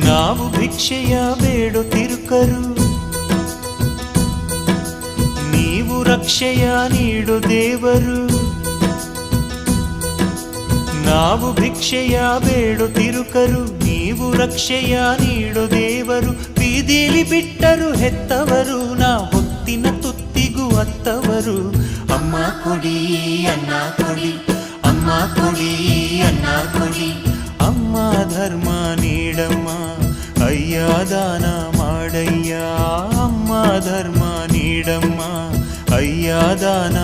ನಾವು ಭಿಕ್ಷೆಯ ಬೇಡುತ್ತಿರುಕರು, ನೀವು ರಕ್ಷೆಯ ನೀಡು ದೇವರು. ನಾವು ಭಿಕ್ಷೆಯ ಬೇಡುತ್ತಿರುಕರು, ನೀವು ರಕ್ಷೆಯ ನೀಡು ದೇವರು. ಬೀದಿಲಿ ಬಿಟ್ಟರು ಹೆತ್ತವರು, ನಾ ಹೊತ್ತಿನ ತುತ್ತಿಗೂ ಅತ್ತವರು. ಅಮ್ಮ ಕೊಡಿ ಅನ್ನ ಕೊಡಿ, ಅಮ್ಮ ಕೊಡಿ ಅನ್ನ ಕೊಡಿ. ಅಮ್ಮ ಧರ್ಮ ನೀಡಮ್ಮ, ಅಯ್ಯ ದಾನ ಮಾಡಯ್ಯ. ಅಮ್ಮ ಧರ್ಮ ನೀಡಮ್ಮ, ಅಯ್ಯ ದಾನ